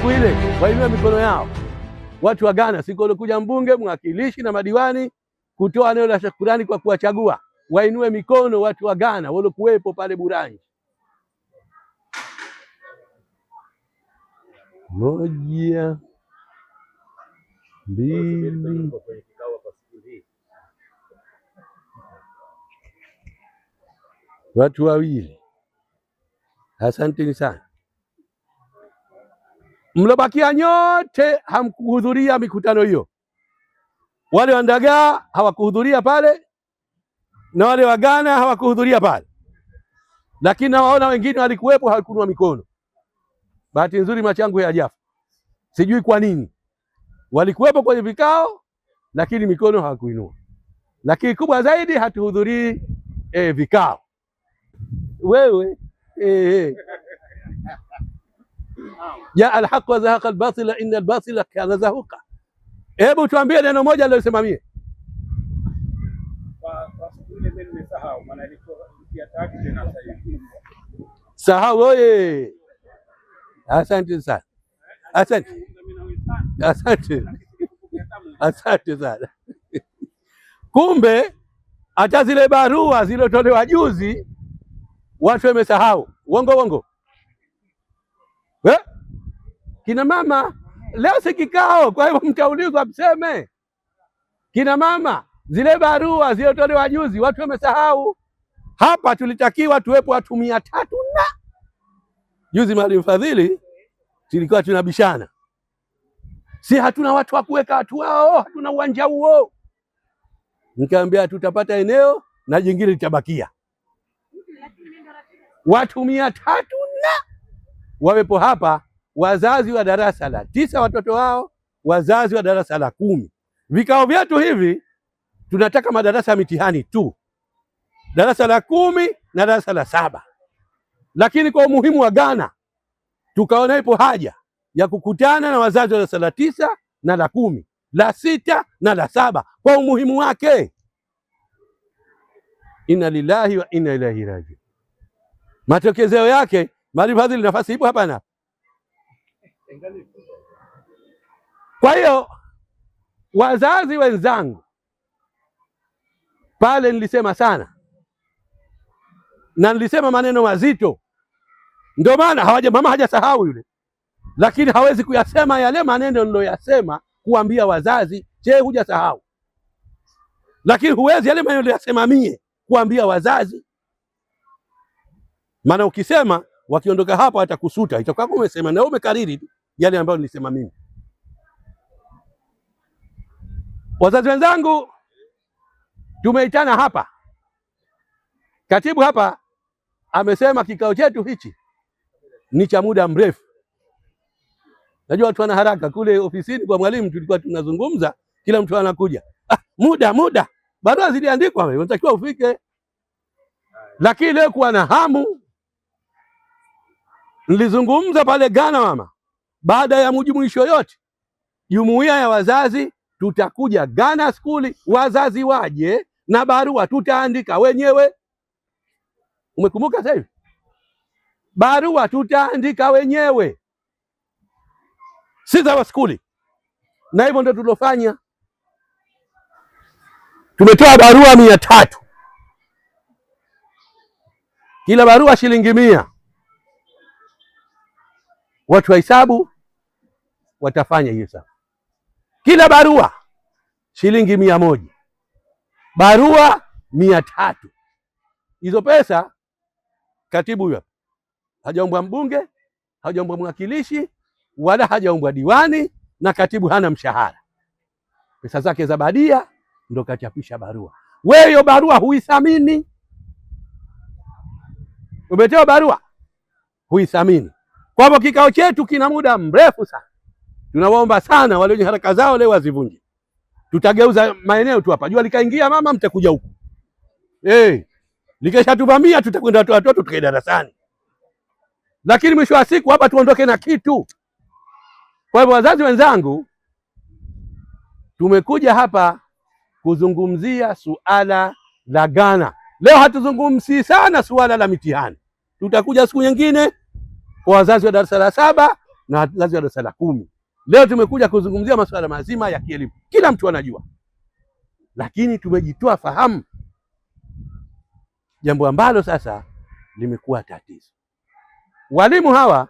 siku ile wainue mikono yao. Watu wa Ghana, siku ile kuja mbunge, mwakilishi na madiwani kutoa neno la shukrani kwa kuwachagua, wainue mikono watu wa Ghana waliokuwepo pale Burangi. Moja, mbili, watu wawili. Asanteni sana. Mlobakia nyote hamkuhudhuria mikutano hiyo. Wale wa Ndagaa hawakuhudhuria pale na wale wa Ghana hawakuhudhuria pale, lakini nawaona wengine walikuwepo, hawakunua mikono. Bahati nzuri machangu ya Jafu, sijui kwa nini walikuwepo kwenye vikao, lakini mikono hawakuinua. Lakini kubwa zaidi, hatuhudhurii vikao. Wewe ya alhaq wa zahaqa albatila inna albatila kana zahuqa. Hebu tuambie neno moja alilosema mie. Sahau oye. Asante sana. Asante. Asante. Asante sana. Kumbe hata zile barua zilotolewa juzi watu wamesahau. Uongo. Kina mama leo si kikao, kwa hivyo mtaulizwa mseme. Kina mama, zile barua zilotolewa juzi watu wamesahau. Hapa tulitakiwa tuwepo watu 300 na juzi Mwalimu Fadhili tulikuwa tunabishana. Si hatuna watu wa kuweka watu wao, hatuna uwanja huo. Nikamwambia tutapata eneo na jingine litabakia. Watu 300 na wawepo hapa, wazazi wa darasa la 9 watoto wao, wazazi wa darasa la 10. Vikao vyetu hivi tunataka madarasa ya mitihani tu, darasa la 10 na darasa la 7. Lakini kwa umuhimu wa Ghana tukaona ipo haja ya kukutana na wazazi wa darasa la 9 na la 10, la 6 na la 7 kwa umuhimu wake. Inna lillahi wa inna ilaihi rajiun. Matokezeo yake Mwalimu Fadhili nafasi ipo hapa na. Kwa hiyo wazazi wenzangu, pale nilisema sana na nilisema maneno mazito, ndio maana mama hajasahau yule, lakini hawezi kuyasema yale maneno niloyasema kuambia wazazi. Je, hujasahau? Lakini huwezi yale maneno niliyosema mie kuambia wazazi, maana ukisema wakiondoka hapa watakusuta, itakuwa umesema na umekariri yale ambayo nilisema mimi. Wazazi wenzangu, tumeitana hapa, katibu hapa amesema kikao chetu hichi ni cha muda mrefu. Najua watu wana haraka. Kule ofisini kwa mwalimu tulikuwa tunazungumza, kila mtu anakuja, muda barua ziliandikwa, wewe unatakiwa ufike. Lakini leo kuwa na hamu, nilizungumza pale Ghana mama, baada ya mjumuisho yote jumuiya ya wazazi tutakuja Ghana skuli, wazazi waje na barua tutaandika wenyewe. Umekumbuka sasa hivi? Barua tutaandika wenyewe, si za skuli. Na hivyo ndio tulofanya. Tumetoa barua 300, kila barua shilingi 100. Watu wa hesabu watafanya hiyo sasa. Kila barua shilingi 100, barua 300. Hizo pesa katibu huyo hajaombwa mbunge, hajaombwa mwakilishi, wala hajaombwa diwani, na katibu hana mshahara. Pesa zake za badia ndo kachapisha barua. Wewe hiyo barua huithamini. Umetoa barua huithamini. Kwa hivyo kikao chetu kina muda mrefu sana. Tunawaomba sana wale wenye haraka zao leo wazivunje. Tutageuza maeneo tu hapa. Jua likaingia mama, mtakuja huku. Likesha tuvamia, tutakwenda watoto tukae darasani. Lakini mwisho wa siku hapa tuondoke na kitu. Kwa hivyo wazazi wenzangu, tumekuja hapa kuzungumzia suala la Ghana. Leo hatuzungumzi sana suala la mitihani. Tutakuja siku nyingine kwa wazazi wa darasa la 7 na lazima darasa la 10. Leo tumekuja kuzungumzia masuala mazima ya kielimu, kila mtu anajua, lakini tumejitoa fahamu, jambo ambalo sasa limekuwa tatizo. Walimu hawa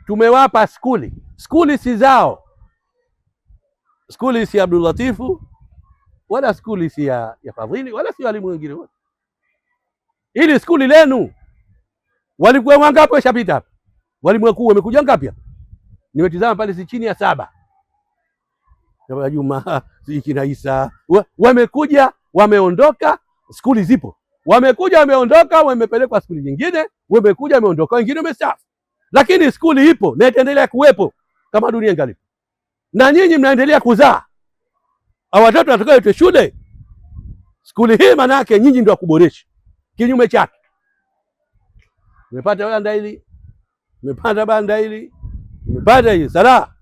tumewapa skuli si zao, skuli si Abdul Latifu wala skuli si ya Fadhili wala si walimu wengine wote. Ili skuli lenu walikuwa wangapi washapita hapa? Walimu wakuu wamekuja ngapi hapa? Nimetizama pale si chini ya 7. Kama Juma, si kina Isa, wamekuja wameondoka, skuli zipo. Wamekuja wameondoka, wamepelekwa skuli nyingine, wamekuja wameondoka, wengine wamestaafu. Lakini skuli ipo na itaendelea kuwepo kama dunia ingali. Na nyinyi mnaendelea kuzaa hao watoto watakaoitwa shule. Skuli hii maana yake nyinyi ndio kuboresha. Kinyume chake. Umepata banda hili, umepata banda hili, umepata hii sala.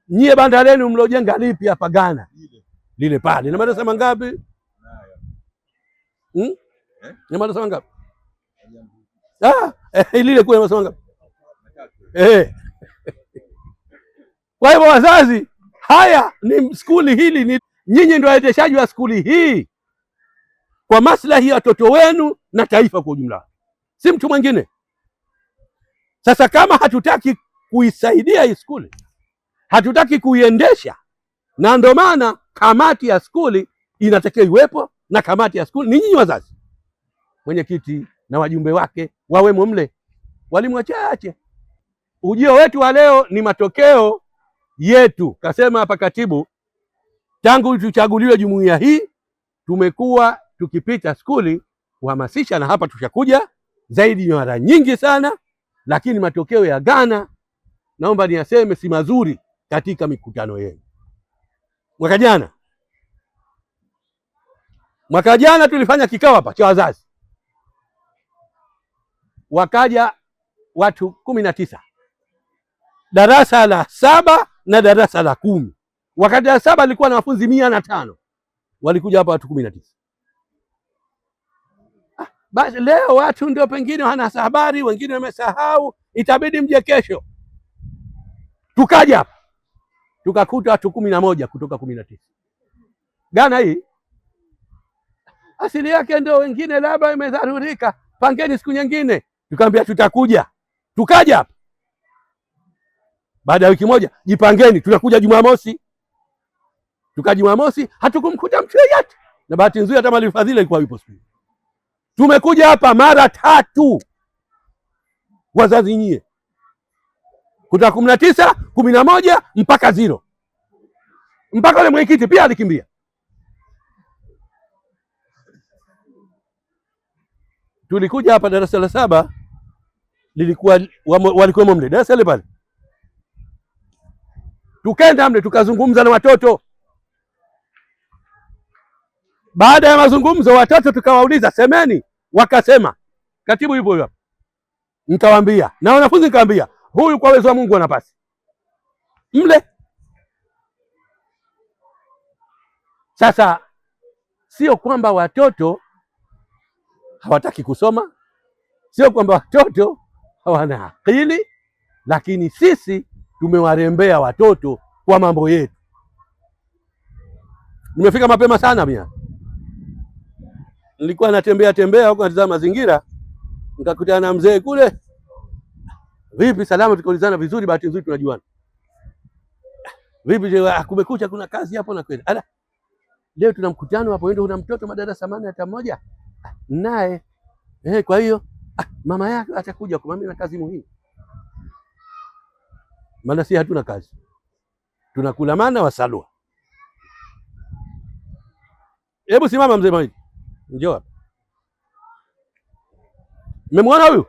Nyie banda lenu mlojenga lipi hapa Ghana? Lile pale. Na madarasa mangapi? Na madarasa mangapi? Lile kule madarasa mangapi? Kwa hivyo wazazi, haya ni skuli hili, ni nyinyi ndio waendeshaji wa skuli hii kwa maslahi ya watoto wenu na taifa kwa ujumla, si mtu mwingine. Sasa kama hatutaki kuisaidia hii skuli, hatutaki kuiendesha, na ndio maana kamati ya skuli inatakiwa iwepo, na kamati ya skuli ni nyinyi wazazi, mwenyekiti na wajumbe wake wawemo mle, walimu wachache. Ujio wetu wa leo ni matokeo yetu, kasema hapa katibu, tangu tuchaguliwe jumuiya hii tumekuwa tukipita skuli kuhamasisha, na hapa tushakuja zaidi mara nyingi sana, lakini matokeo ya Ghana naomba niyaseme si mazuri katika mikutano yenu. Mwaka jana tulifanya kikao hapa cha wazazi, wakaja watu 19, darasa la 7 na darasa la 10. Wakati darasa 7 lilikuwa na wanafunzi 105, walikuja hapa watu 19. Basi leo watu ndio pengine hana habari, wengine wamesahau, itabidi mje kesho. Tukaja hapa tukakuta watu 11 kutoka 19. Ghana hii asili yake ndio, wengine labda imedharurika, pangeni siku nyingine. Tukamwambia tutakuja. Tukaja hapa. Baada ya wiki moja, jipangeni tunakuja Jumamosi. Tukaja Jumamosi, hatukumkuta mtu yeyote. Na bahati nzuri hata Mwalimu Fadhili alikuwa yupo siku. Tumekuja hapa mara 3. Wazazi nyie. Kutoka 19, 11 mpaka 0. Mpaka yule mwenyekiti pia alikimbia. Tulikuja hapa darasa la 7 walikuwa mle darasa ile pale. Tukaenda mle tukazungumza na watoto. Baada ya mazungumzo watoto tukawauliza semeni, wakasema. Katibu yupo hapa. Nikawaambia, na wanafunzi nikawaambia, huyu kwa uwezo wa Mungu anapasi. Mle. Sasa sio kwamba watoto hawataki kusoma, sio kwamba watoto hawana akili, lakini sisi tumewarembea watoto kwa mambo yetu. Nimefika mapema sana mimi. Nilikuwa natembea huko natazama mazingira, nikakutana na mzee kule. Vipi salama, tukaulizana vizuri, bahati nzuri tunajuana. Vipi kumekucha, kuna kazi hapo na kwenda. Ala. Leo tuna mkutano hapo, ndio una mtoto madarasa 8 hata mmoja. Naye kwa hiyo mama yake atakuja kwa mimi na kazi muhimu. Maana si hatuna kazi. Tunakula mana wasalwa. Hebu simama mzee Maidi. Njoo hapa. Mmemwona huyu?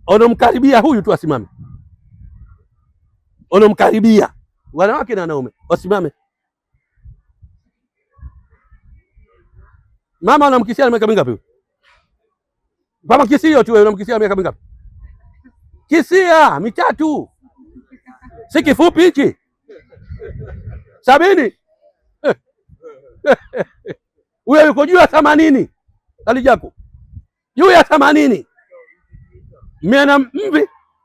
Onomkaribia huyu tu asimame. Onomkaribia. Wanawake na wanaume wasimame. Mama unamkisia miaka mingapi? Mama kisio tu wewe unamkisia miaka mingapi? Kisia 3. Si kifupi hichi. 70. Huyo yuko juu ya 80. Alijako. Juu ya 80. Mimi ana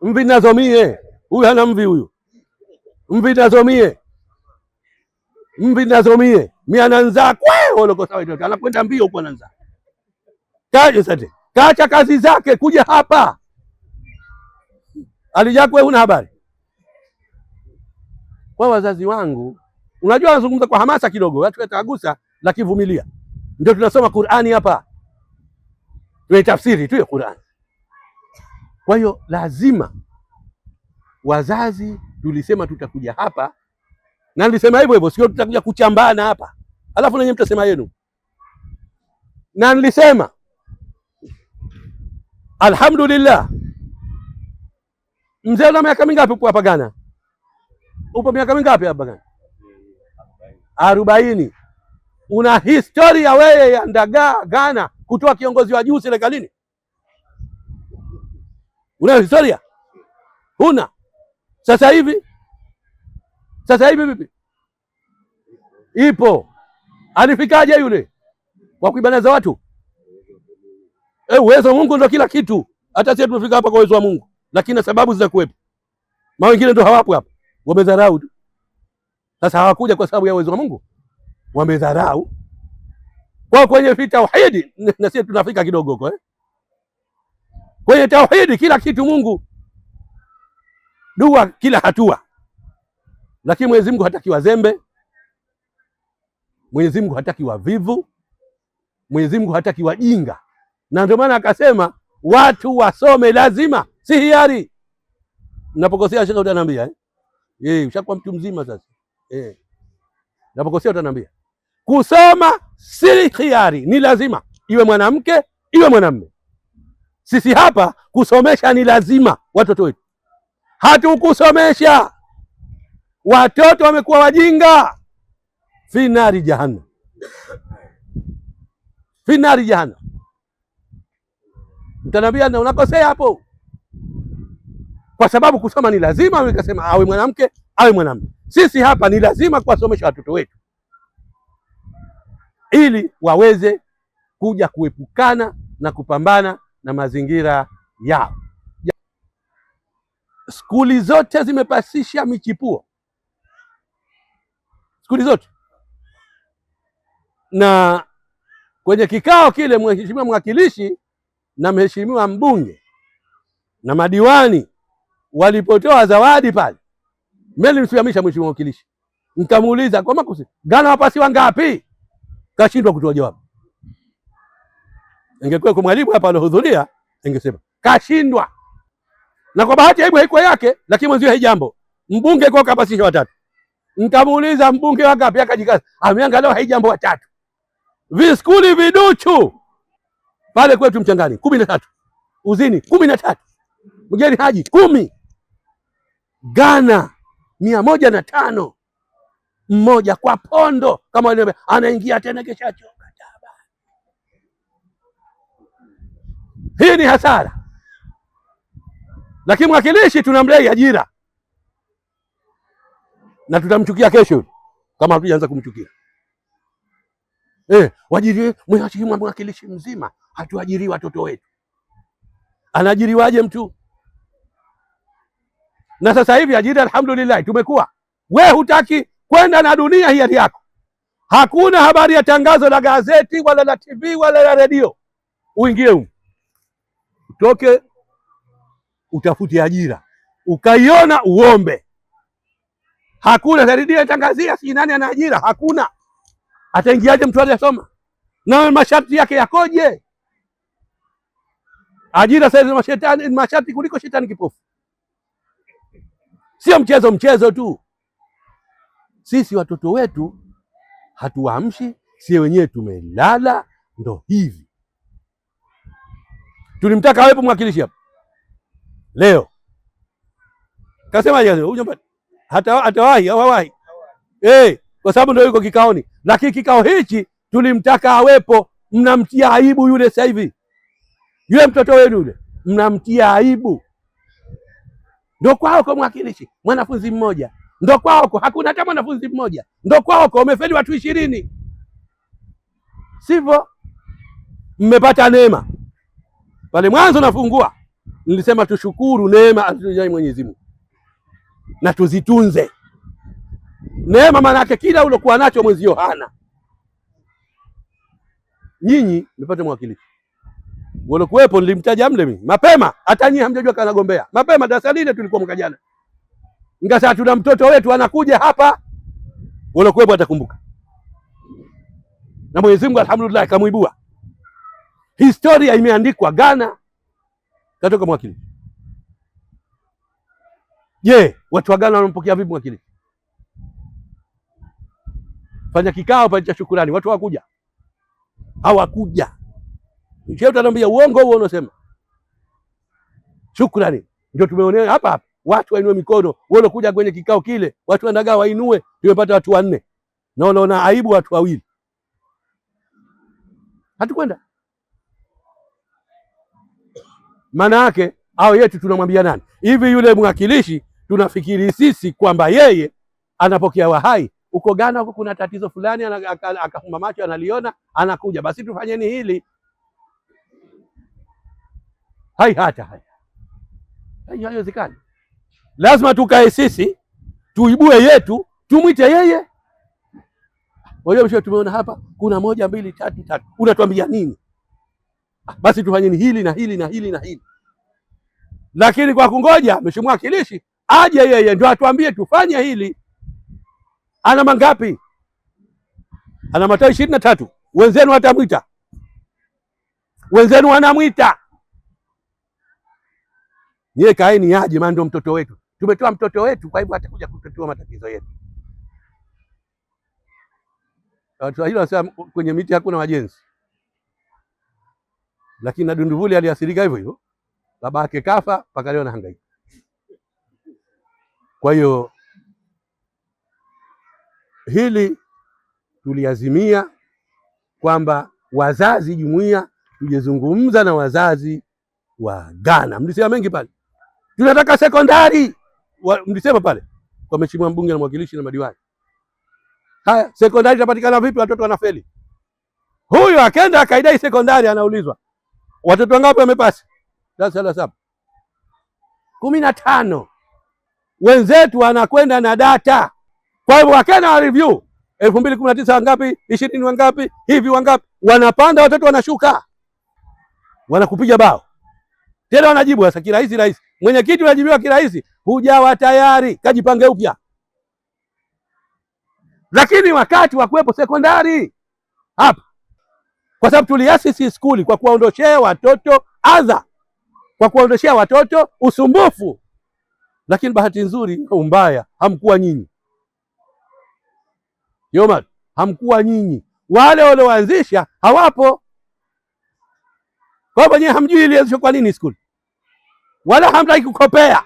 mvi nazo mie, huyu hana mvi, huyu mvi nazo mie, mimi ananzaa kwa oloko sawa, itoto anakwenda mbio huko, ananzaa kaje sasa, kaacha kazi zake kuja hapa. Alijakwe huna habari. Kwa wazazi wangu, unajua nazungumza kwa hamasa kidogo, watu watagusa, lakini vumilia. Ndio tunasoma Qur'ani hapa, tunaitafsiri tu ya Qur'ani. Kwa hiyo lazima wazazi, tulisema tutakuja hapa na nilisema hivyo hivyo, sio tutakuja kuchambana hapa alafu nanyi mtasema yenu. Na nilisema alhamdulillah, mzee una miaka mingapi upo hapa Ghana? Upo miaka mingapi hapa Ghana? 40. Una historia wewe ya Ndagaa Ghana kutoa kiongozi wa juu serikalini? Una historia? Huna. Sasa hivi vipi? Ipo. Alifikaje yule kwa kuibanaza watu? Uwezo wa Mungu ndio kila kitu. Hata sisi tumefika hapa kwa uwezo wa Mungu, lakini sababu za kuwepo. Ma wengine ndio hawapo hapa, wamedharau. Sasa hawakuja kwa sababu ya uwezo wa Mungu, wamedharau. Kwa kwenye tauhidi na sisi tunafika kidogo huko kwenye tauhidi kila kitu Mungu, dua kila hatua. Lakini Mwenyezi Mungu hataki wazembe, Mwenyezi Mungu hataki wavivu, Mwenyezi Mungu hataki wajinga. Na ndio maana akasema watu wasome lazima, si hiari. Napokosea shaka utaniambia ushakuwa mtu mzima sasa. Napokosea utaniambia. Kusoma si hiari, ni lazima, iwe mwanamke iwe mwanamume. Sisi hapa kusomesha ni lazima watoto wetu. Hatukusomesha, watoto wamekuwa wajinga. Fi nari jahannam, fi nari jahannam. Mtanambia na unakosea hapo, kwa sababu kusoma ni lazima. Nikasema awe mwanamke awe mwanamume. Sisi hapa ni lazima kuwasomesha watoto wetu ili waweze kuja kuepukana na kupambana na mazingira yao. Skuli zote zimepasisha michipuo, skuli zote. Na kwenye kikao kile mheshimiwa mwakilishi na mheshimiwa mbunge na madiwani walipotoa zawadi pale, mimi nilimsimamisha mheshimiwa mwakilishi, nikamuuliza kwa makusudi, Ghana wapasiwa ngapi? Kashindwa kutoa jawabu. Ingekuwa kwa mwalimu hapa alihudhuria ingesema kashindwa. Na kwa bahati aibu haikuwa yake, lakini mwenzio haijambo. Mbunge kwa kapasisha watatu. Nikamuuliza mbunge wangapi, akajikaza. Ameangalia haijambo watatu. Viskuli viduchu pale kwetu Mchangani 13. Uzini 13. Mgeni Haji 10. Ghana 105. Mmoja kwa pondo, kama wale anaingia tena kesha choka. Hii ni hasara. Lakini mwakilishi tunamlei ajira, na tutamchukia kesho kama hatujaanza kumchukia. Wajiri mheshimiwa mwakilishi mzima, hatuajiri watoto wetu. Anaajiriwaje mtu? Na sasa hivi ajira alhamdulillah tumekuwa. We hutaki kwenda na dunia hiari yako. Hakuna habari ya tangazo la gazeti wala la TV wala la redio. Uingie huko, utoke utafute ajira, ukaiona uombe. Hakuna redio itangazia si nani ana ajira, hakuna. Ataingiaje mtu aliyesoma? Na masharti yake yakoje? Ajira sasa mashetani, masharti kuliko shetani kipofu. Sio mchezo tu. Sisi watoto wetu hatuamshi, si wenyewe tumelala. Ndo hivi tulimtaka awepo mwakilishi hapa leo, kasema huyo hatawahi hawahi, kwa sababu ndio yuko kikaoni. Lakini kikao hichi tulimtaka awepo. Mnamtia aibu yule sasa hivi, yule mtoto wenu yule mnamtia aibu. Ndio kwao kwa mwakilishi mwanafunzi mmoja, ndio kwao hakuna hata mwanafunzi mmoja, ndio kwao umefeli watu 20. Sivyo? Mmepata neema pale mwanzo nafungua Nilisema tushukuru neema alizojai Mwenyezi Mungu na tuzitunze neema, maana yake kila ulokuwa nacho mwenzio hana. Nyinyi mmepata mwakilishi walokuwepo, nilimtaja mle mimi mapema, hata nyinyi hamjajua kana gombea mapema. Darasa lile tulikuwa mwaka jana, ngasa tuna mtoto wetu anakuja hapa, walokuwepo atakumbuka, na Mwenyezi Mungu alhamdulillah kamuibua. Historia imeandikwa Ghana, katoka mwakilishi. Je, watu wa Ghana wanampokea vipi mwakilishi? Fanya kikao pale cha shukrani, watu hawakuja. Sheikh anambia uongo huo unasema. Shukrani ndio tumeonea hapa, watu wainue mikono. Wao kuja kwenye kikao kile, watu wanadaga wainue, tumepata watu 4. Na unaona aibu watu 2. Hatukwenda. Maana yake hao yetu tunamwambia nani? Hivi yule mwakilishi tunafikiri sisi kwamba yeye anapokea wahai. Uko Ghana huko kuna tatizo fulani, akafumba macho analiona, anakuja, basi tufanyeni hili. Haiwezekani. Lazima tukae sisi, tuibue yetu, tumwite yeye. Wao tumeona hapa kuna 1 2 3 3. Unatuambia nini? Basi tufanyeni hili na hili na hili na hili. Lakini kwa kungoja mheshimiwa mwakilishi aje yeye ndio atuambie tufanye hili. Ana mangapi? Ana matawi 23. Wenzenu watamwita, wenzenu wanamwita. Yeye kaeni aje, maana ndio mtoto wetu. Tumetoa mtoto wetu, kwa hivyo atakuja kutatua matatizo yetu. Watu hilo wasema kwenye miti hakuna wajenzi. Lakini na Dunduvuli aliathirika hivyo hivyo. Baba yake kafa, mpaka leo anahangaika. Kwa hiyo hili tuliazimia kwamba wazazi jumuiya tujezungumza na wazazi wa Ghana. Mlisema mengi pale. Tunataka sekondari. Mlisema pale kwa mheshimiwa mbunge na mwakilishi na madiwani. Haya, sekondari itapatikana vipi? Watoto wanafeli. Huyu akaenda akaidai sekondari, anaulizwa watoto wangapi wamepasi? Darasa la 7. 15. Wenzetu wanakwenda na data. Kwa hivyo wakena wa review 2019 wangapi, 20 wangapi, hivi wangapi, wanapanda watoto wanashuka. Wanakupiga bao. Tena wanajibu sasa kirahisi. Mwenyekiti unajibiwa kirahisi, hujawa tayari, kajipange upya. Lakini wakati wa kuwepo sekondari hapa, kwa sababu tuliasisi skuli kwa kuwaondoshea watoto adha, kwa kuwaondoshea watoto usumbufu. Lakini bahati nzuri au mbaya, hamkuwa nyinyi. Yoma, hamkuwa nyinyi. Wale walioanzisha hawapo. Kwa hivyo nyinyi hamjui ilianzishwa kwa nini skuli. Wala hamtaki kukopea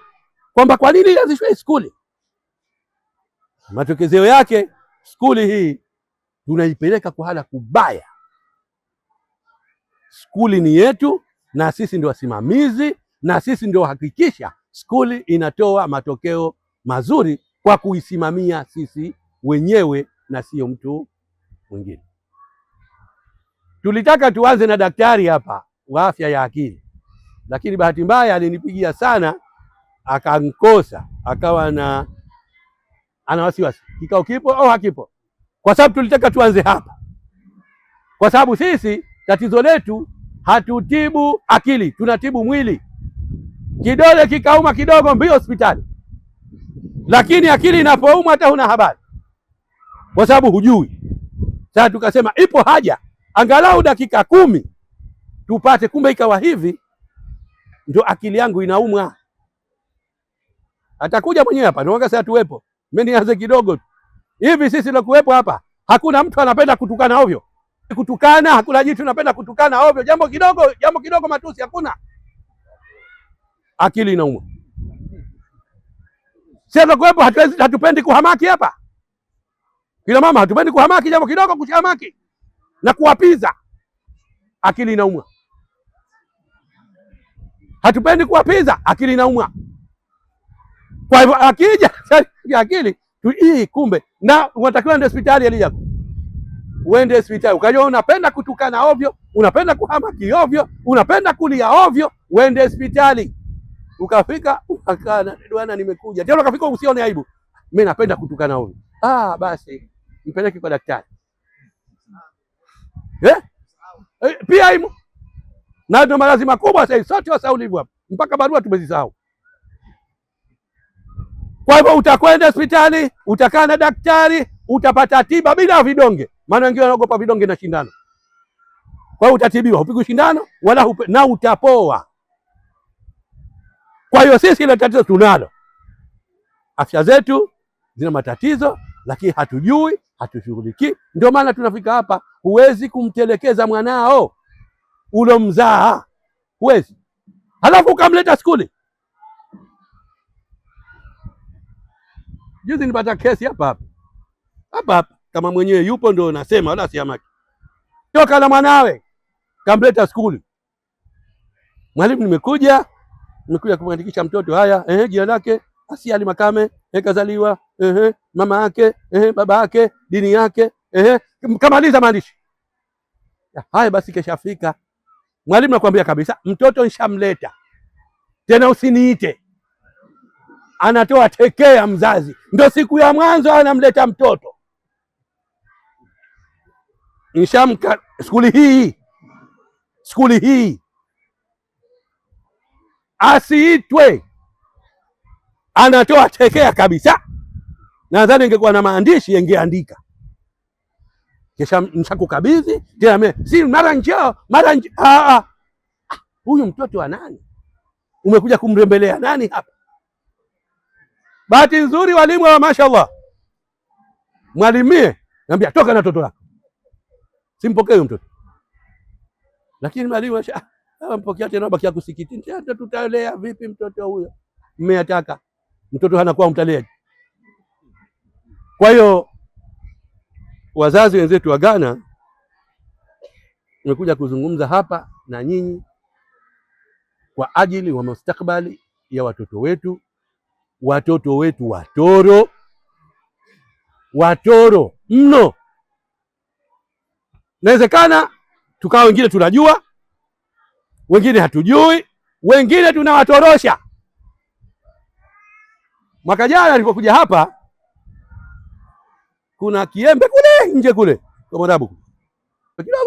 kwamba kwa nini ilianzishwa skuli. Matokezeo yake skuli hii tunaipeleka kwa hala kubaya. Skuli ni yetu na sisi ndio wasimamizi na sisi ndio hakikisha skuli inatoa matokeo mazuri kwa kuisimamia sisi wenyewe na sio mtu mwingine. Tulitaka tuanze na daktari hapa wa afya ya akili, lakini bahati mbaya alinipigia sana akankosa, akawa ana wasiwasi kikao kipo au hakipo, kwa sababu tulitaka tuanze hapa, kwa sababu sisi tatizo letu hatutibu akili, tunatibu mwili. Kidole kikauma kidogo mbio hospitali, lakini akili inapouma hata huna habari, kwa sababu hujui. Sasa tukasema ipo haja angalau dakika 10 tupate, kumbe ikawa hivi ndio akili yangu inaumwa. Atakuja mwenyewe hapa ndio sasa tuwepo. Mimi nianze kidogo hivi, sisi ndio kuwepo hapa, hakuna mtu anapenda kutukana ovyo. Kutukana, hakuna jitu anapenda kutukana ovyo. Jambo kidogo matusi hakuna. Akili inaumwa. Sisi ndio kuwepo, hatupendi kuhamaki hapa. Kila mama hatupendi kuhamaki, jambo kidogo kushamaki na kuwapiza. Akili inaumwa. Hatupendi kuwapiza, akili inaumwa. Kwa hivyo akija akili hii kumbe, na unatakiwa ende hospitali alija. Uende hospitali. Ukajua unapenda kutukana ovyo, unapenda kuhamaki ovyo, unapenda kulia ovyo, uende hospitali. Ukafika ukakana, bwana nimekuja. Tena ukafika usione aibu. Mimi napenda kutukana huyu. Basi mpeleke kwa daktari. Pia hiyo. Na ndio malazi makubwa sasa sote wasaulivu hapa. Mpaka barua tumezisahau. Kwa hivyo utakwenda hospitali, utakaa na daktari, utapata tiba bila vidonge. Maana wengine wanaogopa vidonge na shindano. Kwa hiyo utatibiwa, upigwe shindano wala na utapoa. Kwa hiyo sisi ile tatizo tunalo. Afya zetu zina matatizo, lakini hatujui, hatushughuliki. Ndio maana tunafika hapa. Huwezi kumtelekeza mwanao ulomzaa. Huwezi. Halafu ukamleta skuli. Juzi nipata kesi hapa kama mwenyewe yupo ndio nasema wala siamaki. Toka na mwanawe kamleta skuli. Mwalimu, nimekuja kumwandikisha mtoto. Haya, jina lake Asia Ali Makame, kazaliwa, mama yake, baba yake, dini yake, kamaliza maandishi. Haya basi keshafika. Mwalimu nakwambia kabisa, mtoto nishamleta. Tena usiniite. Anatoa tekea mzazi. Ndio siku ya mwanzo anamleta mtoto. Nishamka skuli hii. Asiitwe. Anatoa tekea kabisa. Nadhani ingekuwa na maandishi ingeandika. Kisha mshakukabidhi, tena si mara njoo. Huyu mtoto wa nani? Umekuja kumrembelea nani hapa? Bahati nzuri walimu wa mashaallah. Mwalimie, naambia toka na mtoto wako. Simpokee huyo mtoto. Lakini mwalimu mpokea tena baki kusikitini. Hata tutalea vipi mtoto huyo? Mmeyataka. Mtoto hanakuwa mtalea. Kwa hiyo wazazi wenzetu wa Ghana, nimekuja kuzungumza hapa na nyinyi kwa ajili wa mustakabali ya watoto wetu. Watoto wetu watoro mno. Inawezekana tukawa wengine tunajua, wengine hatujui, wengine tunawatorosha. Mwaka jana nilipokuja hapa, kuna kiembe kule nje kule kwa Mwarabu,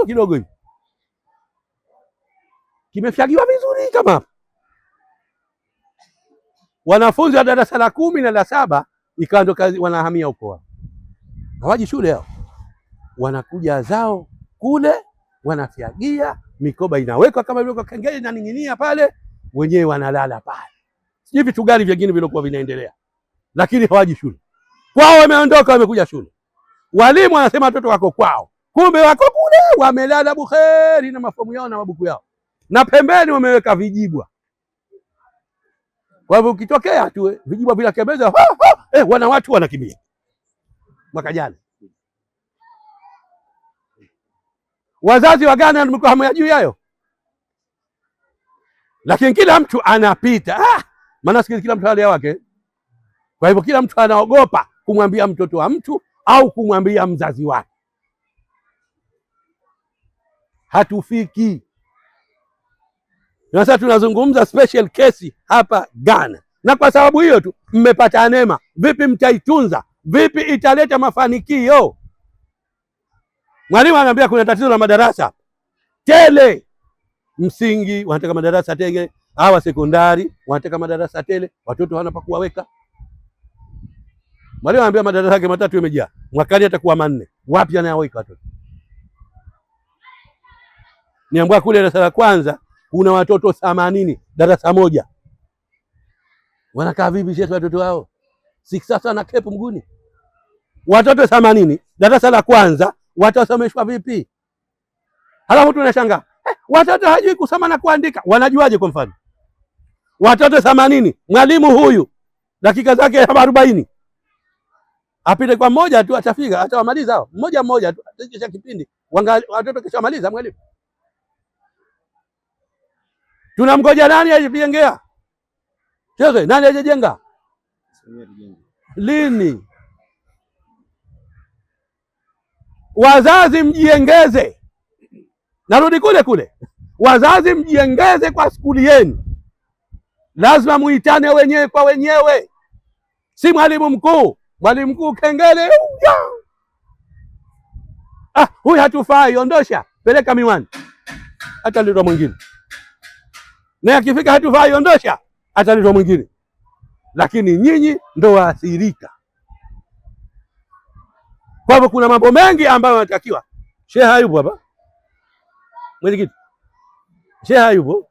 kidogo hivi kimefyagiwa vizuri kama. Wanafunzi wa darasa la 10 na la 7 ikawa ndo kazi wanahamia huko. Hawaji shule hao. Wanakuja zao kule, wanafyagia, mikoba inawekwa kama vile kwa kengele na ning'inia pale, wenyewe wanalala pale. Sijui vitu gani vingine vilikuwa vinaendelea. Lakini hawaji shule. Kwao wameondoka, wamekuja shule. Walimu wanasema watoto wako kwao. Kumbe wako kule wamelala bukheri na mafomu yao na mabuku yao. Na pembeni wameweka vijibwa. Kwa hivyo ukitokea tu vijibwa bila kembeza, wana watu wanakimbia. Mwaka jana. Wazazi wa Ghana mlikuwa hamjui hayo. Lakini kila mtu anapita. Maana kila mtu hali wake. Kwa hivyo kila mtu anaogopa kumwambia mtoto wa mtu au kumwambia mzazi wake. Hatufiki. Na sasa tunazungumza special case hapa Ghana. Na kwa sababu hiyo tu mmepata neema. Vipi mtaitunza? Vipi italeta mafanikio? Mwalimu ananiambia kuna tatizo la madarasa tele. Msingi wanataka madarasa tele, hawa sekondari wanataka madarasa tele, watoto hawana pa kuwaweka. Mwalimu ananiambia madarasa yake 3 yamejaa. Mwakani atakuwa 4. Wapi anayaweka watoto? Niambia kule darasa la kwanza kuna watoto 80 darasa moja. Wanakaa vipi shehe watoto wao? Sasa na kepu mguni. Watoto 80 darasa la kwanza watasomeshwa vipi? Halafu tunashangaa, watoto hajui kusoma na kuandika. Wanajuaje kwa mfano? Watoto 80, mwalimu huyu dakika zake 40. Apite kwa mmoja tu atafika, atawamaliza hao. Mmoja tu atakisha kipindi. Watoto kisha maliza mwalimu. Tunamgoja nani ajijengea? Sasa nani ajejenga? Lini? Wazazi mjiengeze. Narudi kule. Wazazi mjiengeze kwa skuli yenu. lazima muitane wenyewe kwa wenyewe, si mwalimu mkuu. Mwalimu mkuu kengele, huyu hatufai, ondosha, peleka miwani, ataletwa mwingine. Na akifika hatufai, ondosha, ataletwa mwingine. Lakini nyinyi ndo waathirika. Kwa hivyo kuna mambo mengi ambayo yanatakiwa. Shehe hayupo hapa, mwenyekiti, shehe hayupo.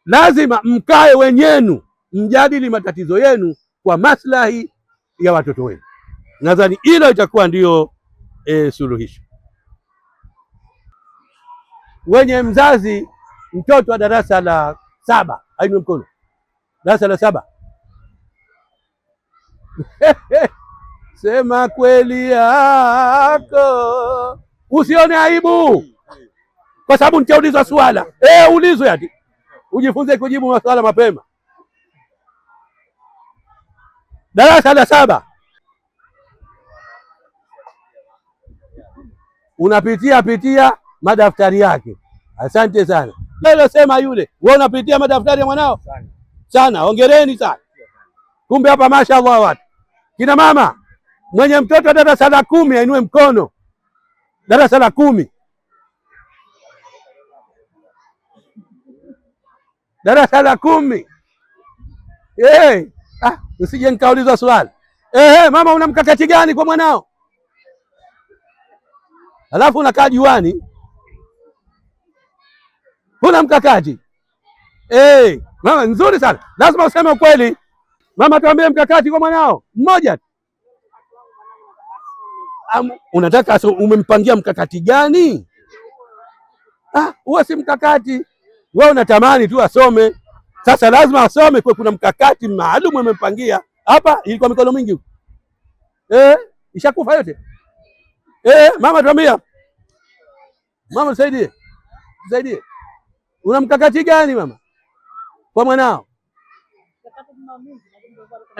Lazima mkae wenyenu, mjadili matatizo yenu kwa maslahi ya watoto wenu. Nadhani hilo itakuwa ndio suluhisho. Wenye mzazi mtoto wa darasa la 7 ainue mkono. Darasa la 7 sema kweli yako, usione aibu, kwa sababu nitaulizwa swala. Ulizwe ati ujifunze kujibu maswala mapema. Darasa la 7 unapitia madaftari yake. Asante sana. Leo sema yule, wewe unapitia madaftari ya mwanao sana. Hongereni sana. Kumbe hapa mashaallah watu. Kina mama mwenye mtoto darasa la 10 ainue mkono. Darasa la 10. Darasa la 10. Usije nikaulizwa swali. Mama una mkakati gani kwa mwanao? Alafu unakaa juani. Huna mkakati. Mama nzuri sana. Lazima useme ukweli. Mama tuambie mkakati kwa mwanao mmoja. Unataka umempangia mkakati gani? Huo si mkakati. Wewe unatamani tu asome. Sasa lazima asome kwa kuna mkakati maalum umempangia. Hapa ilikuwa mikono mingi. Ishakufa yote. Mama tuambie. Mama nisaidie. Nisaidie. Una mkakati gani mama kwa mwanao?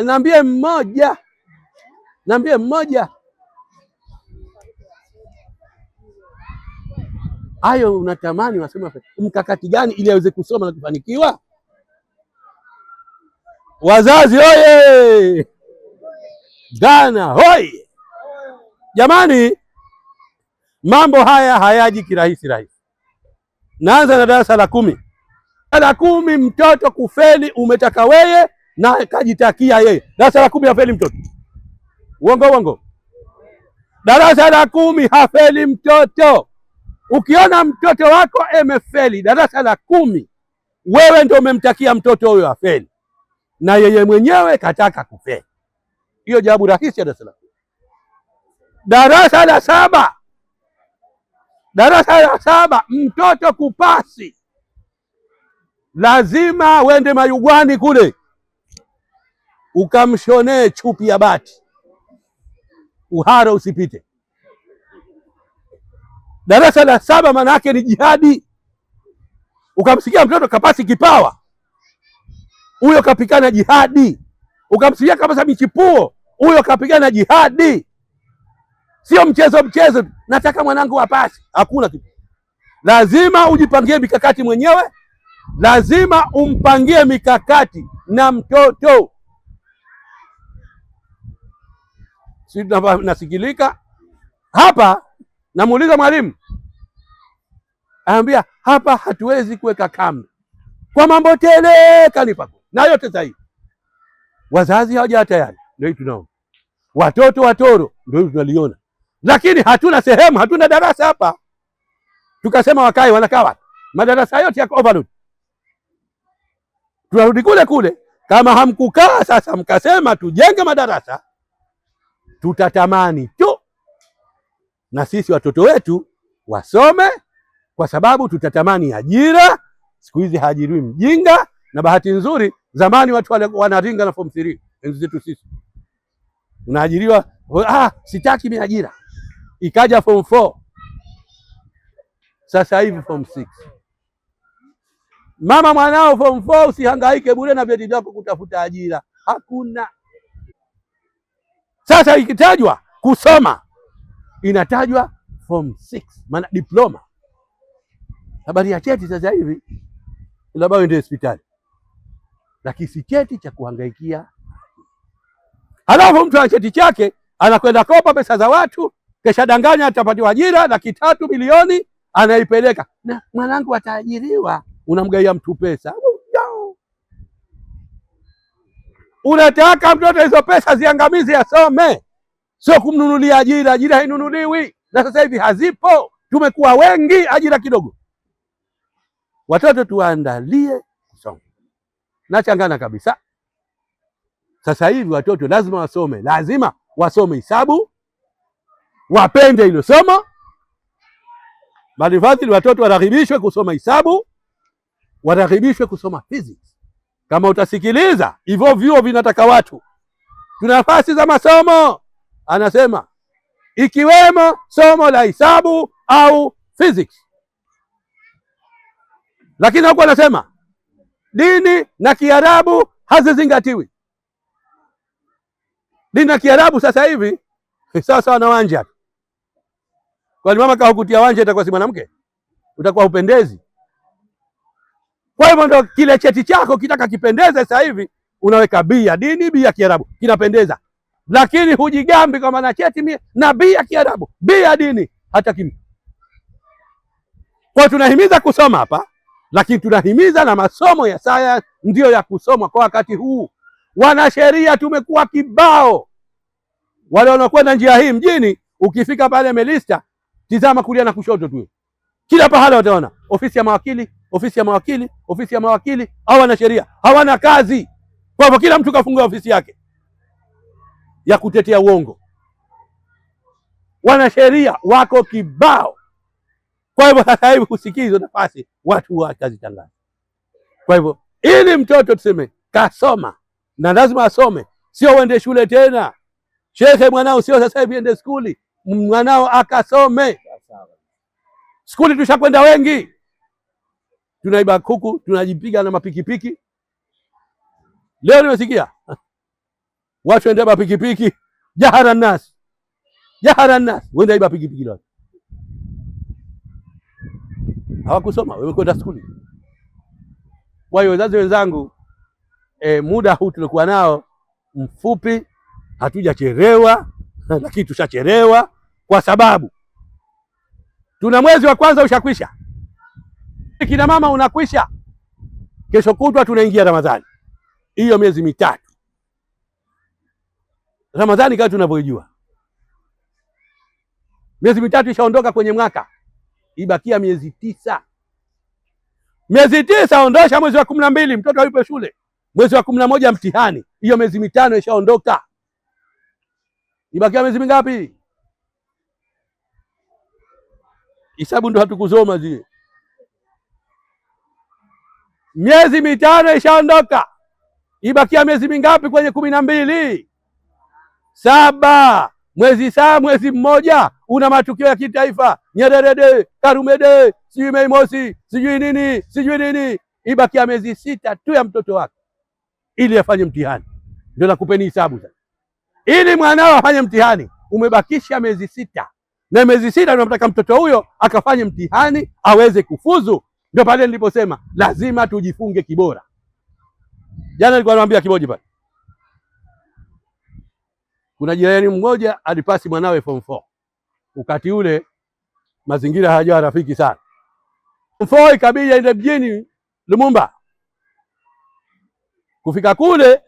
Niambie mmoja. Niambie mmoja. Hayo unatamani wasema mkakati gani ili aweze kusoma na kufanikiwa? Wazazi hoye! Ghana hoye! Jamani, mambo haya hayaji kirahisi rahisi. Naanza na darasa la 10. Darasa la 10 mtoto kufeli umetaka wewe na kajitakia yeye. Darasa la 10 hafeli mtoto. Uongo. Darasa la 10 hafeli mtoto. Ukiona mtoto wako amefeli darasa la 10, wewe ndio umemtakia mtoto huyo afeli, na yeye mwenyewe kataka kufeli. Hiyo jawabu rahisi ya darasa la 10. Darasa la 7. Darasa la 7 mtoto kupasi, lazima wende Mayugwani kule ukamshonee chupi ya bati, uharo usipite. Darasa la 7 maana yake ni jihadi. Ukamsikia mtoto kapasi kipawa, huyo kapigana jihadi. Ukamsikia kapasa michipuo, huyo kapigana jihadi. Sio mchezo. Nataka mwanangu apasi. Hakuna kitu. Lazima ujipangie mikakati mwenyewe. Lazima umpangie mikakati na mtoto. Si nasikilika hapa. Namuuliza mwalimu, anambia hapa hatuwezi kuweka kambi kwa mambo tele kanipa na yote sahihi. Wazazi hawaja tayari, ndio hii tunao. Watoto watoro, ndio hii tunaliona. Lakini hatuna sehemu, hatuna darasa hapa. Tukasema wakae, wanakaa. Madarasa yote yako overload. Tunarudi kule. Kama hamkukaa sasa mkasema tujenge madarasa, tutatamani tu na sisi watoto wetu wasome, kwa sababu tutatamani ajira. Siku hizi haajiriwi mjinga, na bahati nzuri zamani watu wanaringa na form 3. Enzi zetu sisi unaajiriwa, sitaki mimi ajira. Ikaja form 4. Sasa hivi form 6. Mama mwanao form 4, usihangaike bure na vyeti vyako kutafuta ajira. Hakuna. Sasa ikitajwa kusoma inatajwa form 6, maana diploma. Habari ya cheti sasa hivi labda uende hospitali. lakini si cheti cha kuhangaikia. Halafu mtu ana cheti chake anakwenda kopa pesa za watu, kesha danganya atapatiwa ajira 3 milioni, anaipeleka na mwanangu ataajiriwa. Unamgaia mtu pesa. Unataka mtoto hizo pesa ziangamizi asome, sio kumnunulia ajira. Ajira hainunuliwi, na sasa hivi hazipo. Tumekuwa wengi, ajira kidogo. Watoto tuandalie kusoma. Nachangana kabisa. Sasa hivi watoto lazima wasome, lazima wasome hisabu, wapende hilo somo. Bali fadhili watoto waraghibishwe kusoma hisabu, waraghibishwe kusoma physics. Kama utasikiliza hivyo vyuo vinataka watu, tuna nafasi za masomo, anasema ikiwemo somo la hisabu au physics. Lakini huko anasema dini na Kiarabu hazizingatiwi. Dini na Kiarabu sasa hivi sawa na wanja. Kwa mama kahukutia wanja itakuwa si mwanamke, utakuwa upendezi. Kwa hivyo ndo kile cheti chako kitaka kipendeze sasa hivi, unaweka B ya dini, B ya Kiarabu, kinapendeza. Lakini hujigambi kama na cheti na B ya Kiarabu, B ya dini, hata kimi. Kwa tunahimiza kusoma hapa, lakini tunahimiza na masomo ya science ndio ya kusoma kwa wakati huu. Wanasheria tumekuwa kibao. Wale wanaokwenda njia hii mjini, ukifika pale Melista, tizama kulia na kushoto tu. Kila pahala utaona ofisi ya mawakili, ofisi ya mawakili, ofisi ya mawakili. Hao wanasheria hawana kazi. Kwa hivyo kila mtu kafungua ofisi yake ya kutetea uongo. Wanasheria wako kibao. Kwa hivyo sasa hivi kusikia hizo nafasi watu watazitangaza. Kwa hivyo ili mtoto tuseme kasoma, na lazima asome, sio uende shule tena. Shekhe mwanao sio sasa hivi ende skuli, mwanao akasome. Skuli tushakwenda wengi. Tunaiba kuku, tunajipiga na mapikipiki. Leo nimesikia watu wende mapikipiki, jahara nas. Wende iba pikipiki leo. Hawakusoma, wamekwenda skuli. Kwa hiyo wazazi wenzangu, muda huu tulikuwa nao mfupi, hatujachelewa, lakini tushachelewa kwa sababu tuna mwezi wa kwanza ushakwisha. Kina mama unakwisha. Kesho kutwa tunaingia Ramadhani. Hiyo miezi mitatu. Ramadhani kama tunavyojua, miezi mitatu ishaondoka kwenye mwaka. Ibakia miezi 9. Miezi 9 ondosha mwezi wa 12 mtoto hayupo shule. Mwezi wa 11 mtihani. Hiyo miezi 5 ishaondoka. Ibakia miezi mingapi? Hisabu ndo hatukusoma zile. Miezi 5 ishaondoka. Ibakia miezi mingapi kwenye 12? 7. Mwezi mmoja una matukio ya kitaifa. Nyerere Day, Karume Day, sijui Mei Mosi, sijui nini. Ibakia miezi 6 tu ya mtoto wake ili afanye mtihani. Ndio nakupeni hisabu sasa. Ili mwanao afanye mtihani, umebakisha miezi 6. Na miezi 6 unamtaka mtoto huyo akafanye mtihani aweze kufuzu. Ndio pale niliposema lazima tujifunge kibora. Jana nilikuwa naambia Kiboji pale. Kuna jirani mmoja alipasi mwanawe form 4. Wakati ule mazingira hayajawa rafiki sana. Form 4 ikabidi aende mjini Lumumba. Kufika kule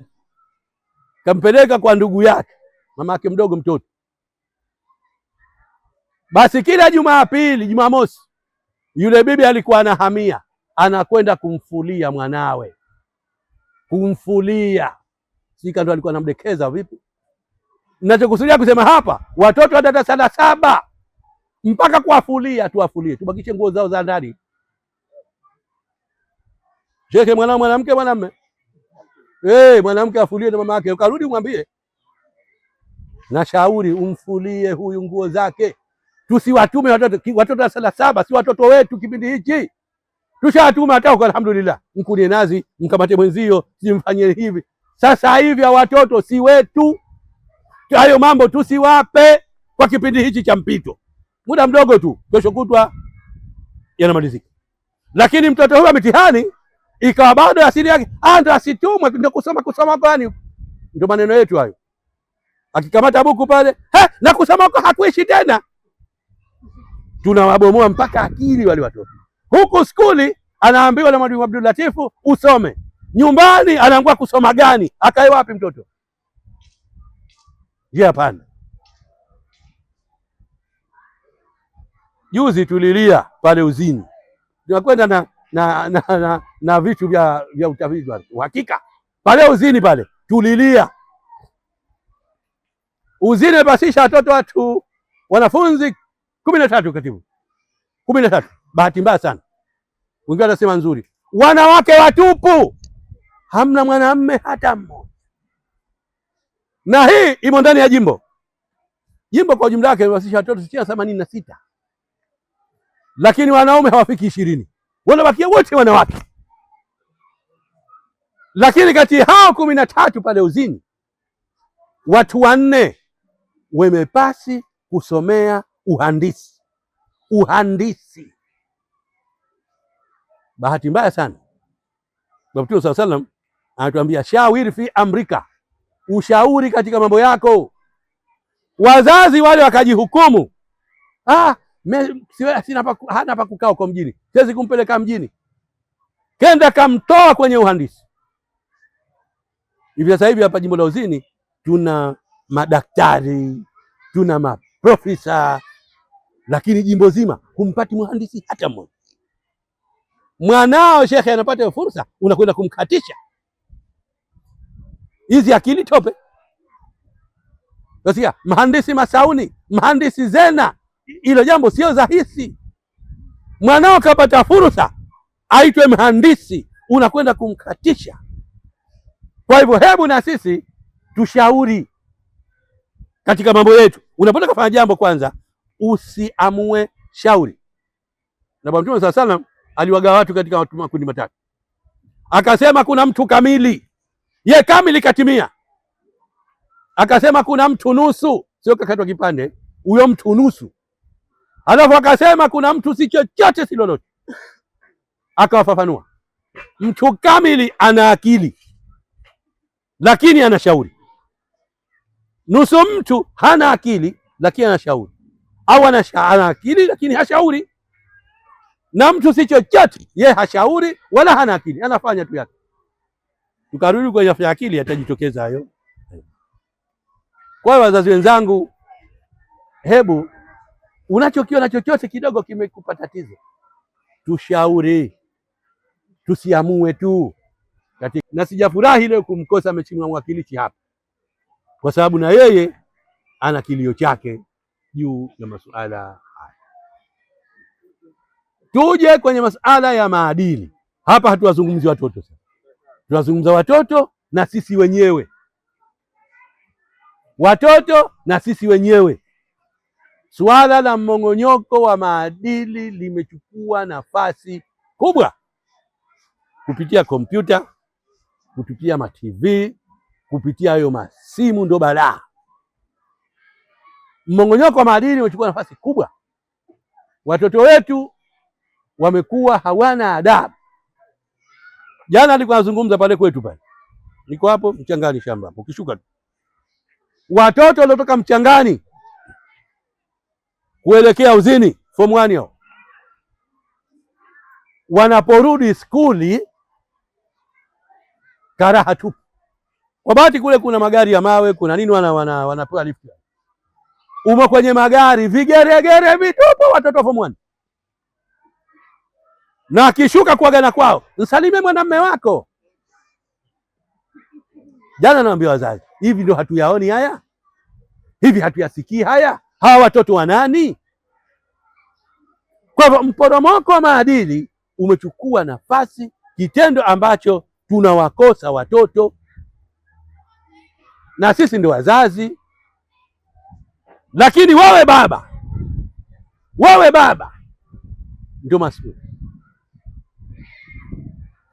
kampeleka kwa ndugu yake, mama yake mdogo mtoto. Basi kila Jumapili, Jumamosi, yule bibi alikuwa anahamia, anakwenda kumfulia mwanawe. Kumfulia. Sika ndo alikuwa anamdekeza vipi? Ninachokusudia kusema hapa, watoto wa darasa la 7 mpaka kuwafulia, tuwafulie, tubakishe nguo zao za ndani. Shekhe mwanao mwanamke mwanamume. Mwanamke afulie na mama yake, ukarudi umwambie. Na shauri umfulie huyu nguo zake. Tusiwatume watoto darasa la 7, si watoto wetu kipindi hichi. Tushatuma hata huko alhamdulillah. Mkunie nazi, mkamate mwenzio, simfanyie hivi. Sasa hivi watoto si wetu. Hayo mambo tusiwape kwa kipindi hichi cha mpito. Muda mdogo tu, kesho kutwa yanamalizika. Lakini mtoto huyo mitihani ikawa bado asili yake ndo asitumwe, ndo kusoma gani? Ndio maneno yetu hayo. Akikamata buku pale, na kusoma huko hakuishi tena. Tunawabomoa mpaka akili wale watoto. Huku skuli anaambiwa na Mwalimu Abdul Latifu usome. Nyumbani anaambiwa kusoma gani? Akae wapi mtoto? Je, hapana. Juzi tulilia pale Uzini. Tunakwenda na vitu vya utafiti wa uhakika. Pale Uzini pale tulilia. Uzini basisha watu wanafunzi 13 katibu. 13. Bahati mbaya sana. Wengine wanasema nzuri. Wanawake watupu. Hamna mwanamume hata mmoja. Na hii imo ndani ya jimbo. Jimbo kwa jumla yake limewasisha watoto 86. Lakini wanaume hawafiki 20. Wanabakia wote wanawake. Lakini kati hao 13 pale Uzini, watu 4 wamepasi kusomea uhandisi. Uhandisi. Bahati mbaya sana. Mtume sallallahu alaihi wasallam anatuambia shawiri fi amrika, ushauri katika mambo yako. Wazazi wale wakajihukumu, hana pa kukaa huko mjini, siwezi kumpeleka mjini. Kenda kamtoa kwenye uhandisi. Hivi sasa hivi hapa jimbo la Uzini tuna madaktari, tuna maprofesa, lakini jimbo zima humpati mhandisi hata mmoja. Mwanao shekhe anapata fursa, unakwenda kumkatisha. Hizi akili tope. Basi mhandisi Masauni, mhandisi Zena, hilo jambo sio rahisi. Mwanao kapata fursa aitwe mhandisi, unakwenda kumkatisha. Kwa hivyo hebu na sisi tushauri katika mambo yetu. Unapotaka kufanya jambo, kwanza usiamue, shauri. Na Bwana Mtume sallallahu alaihi wasallam aliwagawa watu katika makundi matatu. Akasema kuna mtu kamili, ye kamili katimia. Akasema kuna mtu nusu, sio kakatwa kipande, huyo mtu nusu. Alafu akasema kuna mtu si chochote si lolote. Akawafafanua. Mtu kamili ana akili, lakini anashauri. Nusu mtu hana akili, lakini anashauri. Au ana akili lakini hashauri. Na mtu si chochote, ye hashauri wala hana akili, anafanya tu yake. Tukarudi kwenye afya akili, atajitokeza hayo. Kwa hiyo wazazi wenzangu, hebu unachokiona chochote kidogo kimekupa tatizo, tushauri, tusiamue tu. Na sijafurahi leo kumkosa mheshimiwa mwakilishi hapa, kwa sababu na yeye ana kilio chake juu ya masuala haya. Tuje kwenye masuala ya maadili. Hapa hatuwazungumzi watoto sasa. Tunazungumza watoto na sisi wenyewe. Watoto na sisi wenyewe. Suala la mmong'onyoko wa maadili limechukua nafasi kubwa kupitia kompyuta, kupitia ma-TV, kupitia hayo masimu, ndo balaa. Mmong'onyoko wa maadili umechukua nafasi kubwa. Watoto wetu wamekuwa hawana adabu. Jana nilikuwa nazungumza pale kwetu pale. Niko hapo Mchangani shamba hapo. Ukishuka watoto waliotoka Mchangani kuelekea Uzini form 1 hao, wanaporudi skuli karaha tu. Kwa bahati kule kuna magari ya mawe, kuna nini, wanapewa lift. Umo kwenye magari vigeregere vitupo, watoto form 1. Na akishuka kuagana kwao, msalimie mwanamume wako. Jana naambia wazazi, hivi ndio hatuyaoni haya? Hivi hatuyasikii haya? Hawa watoto wa nani? Kwa hivyo mporomoko wa maadili umechukua nafasi, kitendo ambacho tunawakosa watoto, na sisi ndio wazazi. Lakini wewe baba ndio mas'uli.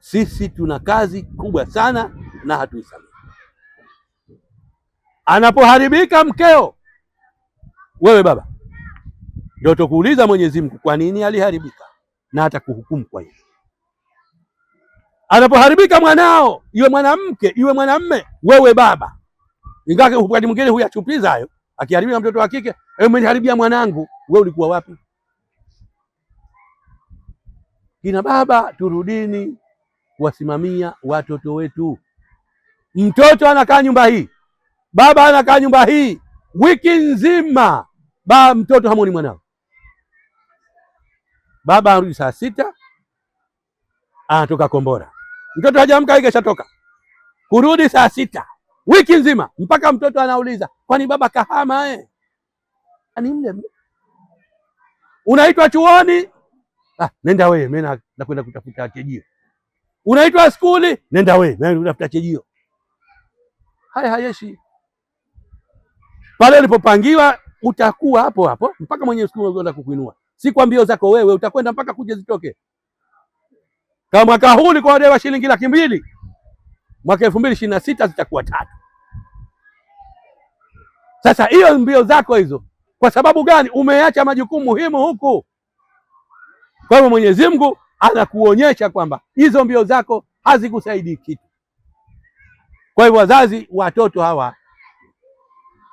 Sisi tuna kazi kubwa sana na hatuisamehe. Anapoharibika mkeo, wewe baba ndio utakuuliza Mwenyezi Mungu kwa nini aliharibika, na atakuhukumu kwa hilo. Anapoharibika mwanao, iwe mwanamke iwe mwanamme, wewe baba, ingawa wakati mwingine huyachupiza hayo, akiharibia mtoto wa kike, umeniharibia mwanangu, wewe ulikuwa wapi? Kina baba, turudini kuwasimamia watoto wetu. Mtoto anakaa nyumba hii, baba anakaa nyumba hii wiki nzima, mtoto hamoni mwanao. Baba arudi saa 6 anatoka kombora, mtoto hajamka ikashatoka, kurudi saa 6 wiki nzima, mpaka mtoto anauliza kwani baba kahama ani mle unaitwa chuoni? Nenda wewe, mimi nakwenda kutafuta chejio. Unaitwa skuli? Nenda wewe, mimi kutafuta chejio. Haya hayeshi. Pale ulipopangiwa utakuwa hapo hapo mpaka mwenye skuli anakwenda kukuinua. Si kwa mbio zako wewe, utakwenda mpaka kuja zitoke. Kama mwaka huu ulikuwa unadewa shilingi 200,000, mwaka 2026 zitakuwa 3. Sasa hiyo mbio zako hizo, kwa sababu gani? Umeacha majukumu muhimu huku. Kwa hivyo Mwenyezi Mungu anakuonyesha kwamba hizo mbio zako hazikusaidii kitu. Kwa hivyo wazazi,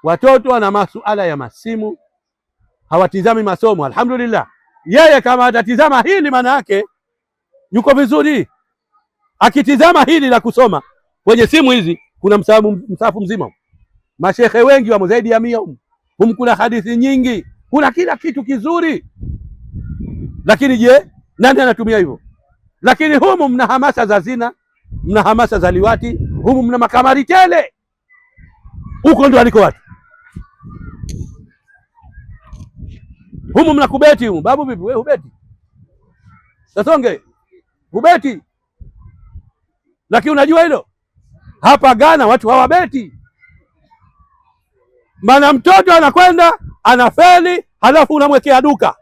watoto wana masuala ya masimu, hawatizami masomo. Alhamdulillah, yeye kama atatizama hili, maana yake yuko vizuri. Akitizama hili la kusoma kwenye simu hizi, kuna msahafu mzima, mashehe wengi wamo zaidi ya 100 humu, kuna hadithi nyingi, kuna kila kitu kizuri. Lakini je, nani anatumia hivyo? Lakini humu mna hamasa za zina, mna hamasa za liwati, humu mna makamari tele. Huko ndo aliko watu. Humu mna kubeti humu. Babu vipi wewe hubeti? Sasonge hubeti. Lakini unajua hilo? Hapa Ghana watu hawabeti. Maana mtoto anakwenda anafeli, halafu unamwekea duka.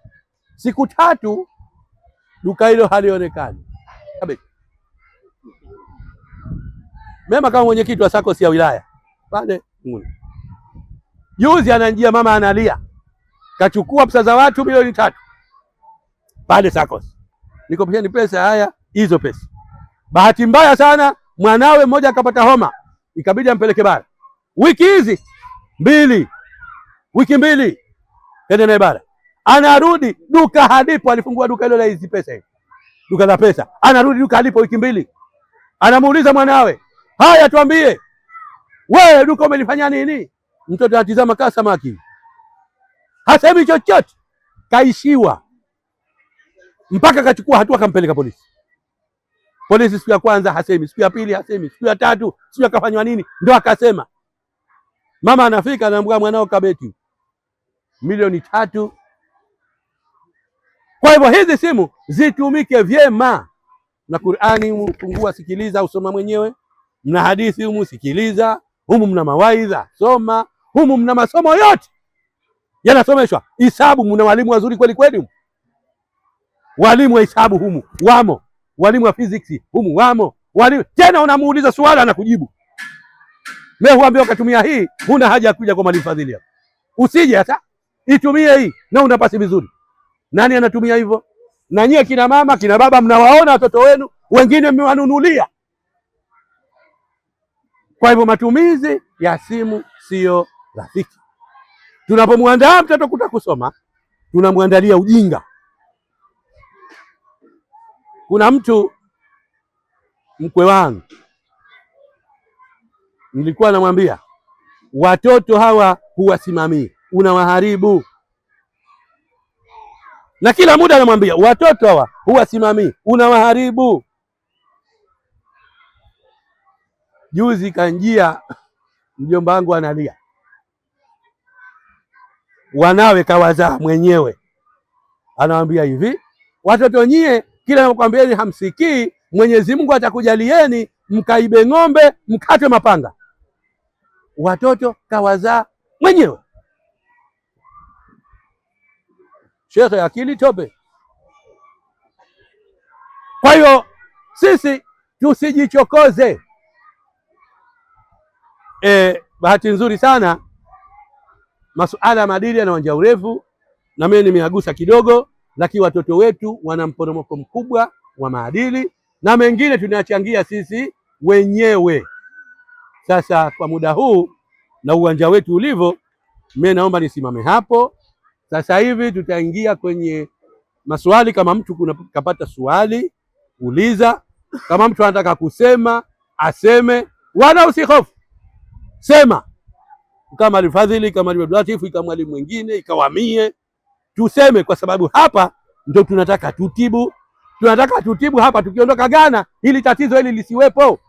Siku 3 duka hilo halionekani. Mema kama mwenyekiti wa SACCOS ya wilaya pale juzi, ananjia mama analia, kachukua pesa za watu milioni 3 pale SACCOS. Nikopesheni pesa, haya hizo pesa. Bahati mbaya sana mwanawe mmoja akapata homa, ikabidi ampeleke bara. Wiki 2 ende naye bara. Anarudi duka halipo, alifungua duka hilo la hizi pesa hivi. Duka la pesa. Anarudi duka halipo wiki 2. Anamuuliza mwanawe, "Haya tuambie, wewe duka umelifanya nini?" Mtoto anatizama kama samaki. Hasemi chochote. Kaishiwa. Mpaka kachukua hatua kampeleka polisi. Polisi siku ya kwanza hasemi, siku ya pili hasemi, siku ya 3 siku akafanywa nini? Ndio akasema. Mama anafika anaambia mwanao kabeti milioni 3. Kwa hivyo hizi simu zitumike vyema. Na Qur'ani umfungua, sikiliza, usoma mwenyewe. Mna hadithi humu, sikiliza. Humu mna mawaidha, soma. Humu mna masomo yote yanasomeshwa. Hisabu, mna walimu wazuri kweli kweli. Walimu wa hisabu humu wamo, walimu wa physics humu wamo, walimu tena unamuuliza swali anakujibu. Mimi huambia ukatumia hii, huna haja ya kuja kwa Mwalimu Fadhili hapa. Usije hata itumie hii na unapasi vizuri. Nani anatumia hivyo? Na nyie kina mama, kina baba, mnawaona watoto wenu wengine mmewanunulia. Kwa hivyo matumizi ya simu sio rafiki. Tunapomwandaa mtoto kutaka kusoma, tunamwandalia ujinga. Kuna mtu, mkwe wangu, nilikuwa namwambia, watoto hawa huwasimamii, unawaharibu. Na kila muda anamwambia, watoto hawa huwasimamii, unawaharibu. Juzi kanjia mjomba wangu analia, wanawe kawazaa mwenyewe. Anawambia hivi, watoto nyie kila nakwambieni hamsikii, Mwenyezi Mungu atakujalieni mkaibe ng'ombe, mkate mapanga. Watoto kawazaa mwenyewe. Shekhe, akili tope. Kwa hiyo sisi tusijichokoze. Bahati nzuri sana masuala ya maadili yanaonja urefu, na mimi nimeagusa kidogo, lakini watoto wetu wana mporomoko mkubwa wa maadili, na mengine tunachangia sisi wenyewe. Sasa kwa muda huu na uwanja wetu ulivyo, mimi naomba nisimame hapo. Sasa hivi tutaingia kwenye maswali. Kama mtu kapata swali uliza, kama mtu anataka kusema aseme, wala usihofu, sema. Kama Alfadhili, kama Latifu, kama mwalimu mwingine, ikawamie, tuseme, kwa sababu hapa ndio tunataka tutibu. Tunataka tutibu hapa, tukiondoka Ghana ili tatizo hili lisiwepo,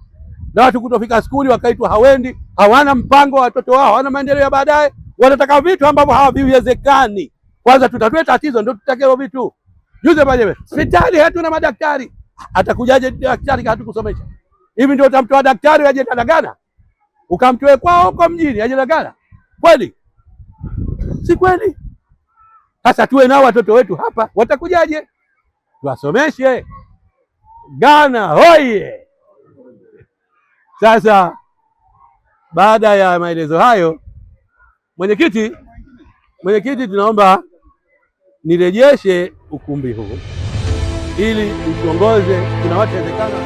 na watu kutofika skuli wakaitwa hawendi, hawana mpango wa watoto wao, hawana maendeleo ya baadaye, wanataka vitu ambavyo haviwezekani. Kwanza tutatue tatizo ndio tutakao vitu. Juze pale hospitali hatuna madaktari, atakujaje daktari kama hatukusomesha? Hivi ndio utamtoa daktari aje Ghana? Ukamtoe kwao huko mjini aje Ghana? Kweli? Si kweli. Sasa tuwe nao watoto wetu hapa, watakujaje? Tuwasomeshe. Ghana hoye! Sasa baada ya maelezo hayo, mwenyekiti, tunaomba nirejeshe ukumbi huu ili utuongoze. Kuna watu wezekana